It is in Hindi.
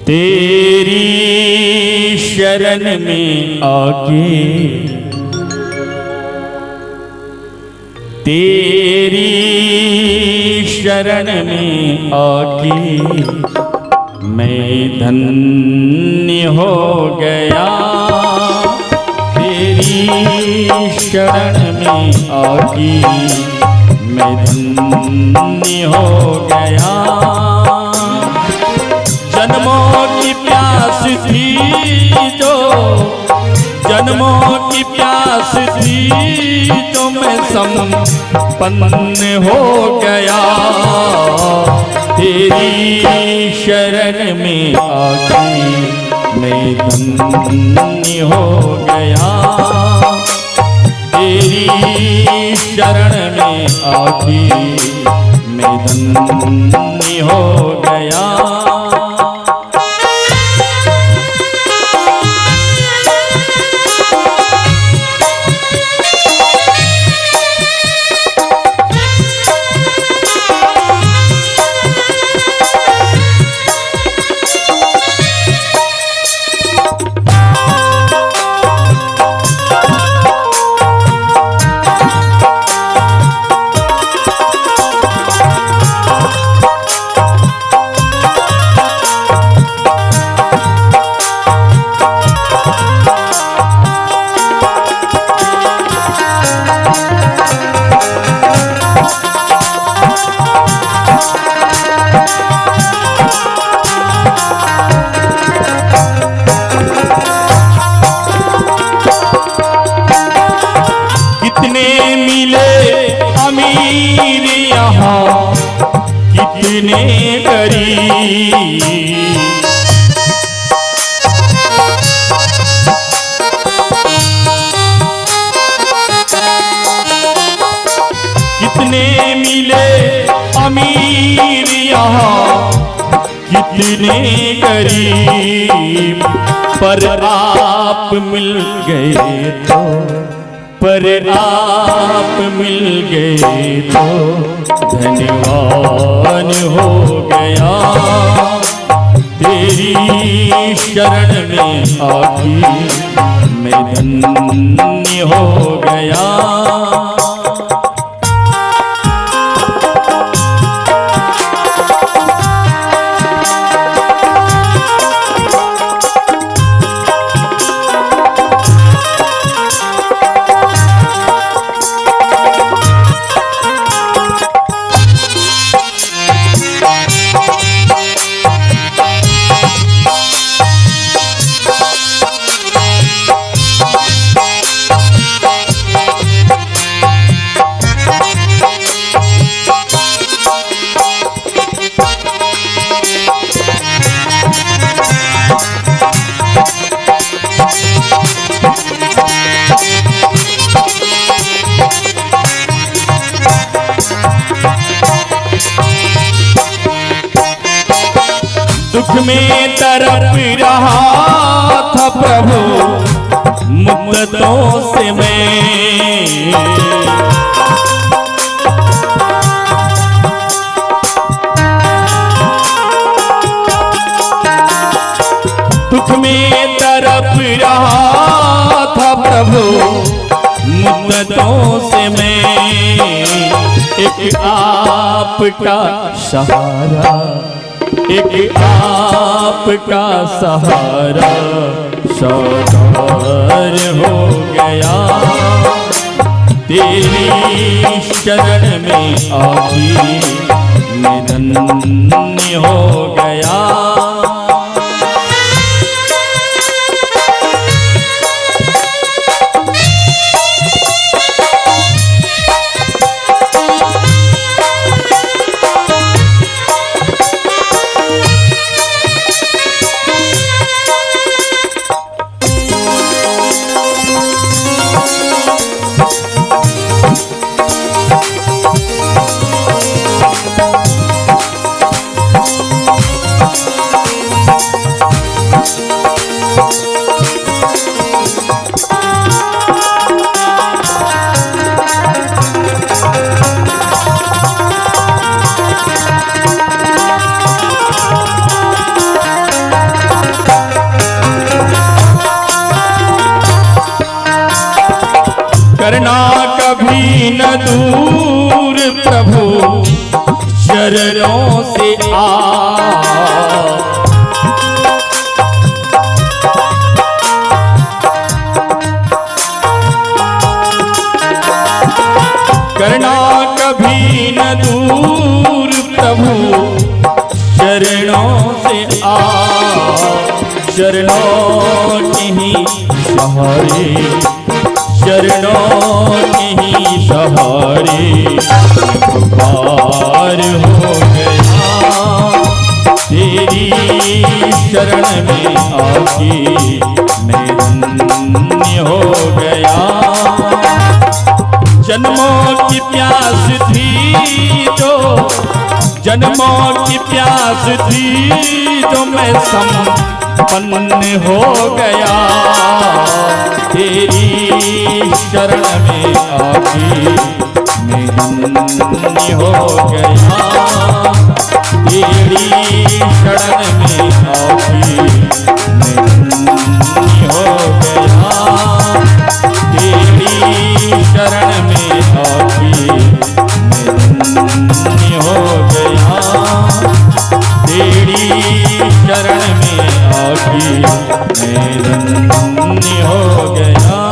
तेरी शरण में आके, तेरी शरण में आके मैं धन्य हो गया। तेरी शरण में आके मैं धन्य हो गया। जन्मों की प्यास थी जो, जन्मों की प्यास थी जो मैं संपन्न हो गया। तेरी शरण में आके मैं धन्य हो गया। तेरी शरण में आके मैं धन्य हो गया। अमीर यहाँ कितने गरीब, कितने मिले अमीर यहाँ कितने गरीब, पर आप मिल गए तो, पर आप मिल गए तो धन्यवान हो गया। तेरी शरण में आके मैं धन्य हो गया। दुख में तड़प रहा था प्रभु मुद्दतों से मैं, दुख में तड़प रहा था प्रभु मुद्दतों से मैं। एक आपका सहारा, एक आपका सहारा साकार हो गया। तेरी शरण में आके मैं धन्य हो गया। न दूर प्रभु चरणों से आ। करना कभी न दूर प्रभु चरणों से आ। चरणों के ही सहारे, चरणों के ही सहारे पार हो गया। तेरी शरण में आके मैं धन्य हो गया। जन्मों की प्यास थी जो, जन्मों की प्यास थी जो मैं संपन्न हो गया। तेरी शरण में आके मैं धन्य हो गया। तेरी शरण में आके मैं धन्य हो गया। तेरी शरण में आके मैं धन्य हो गया। तेरी शरण में आके मैं धन्य हो गया।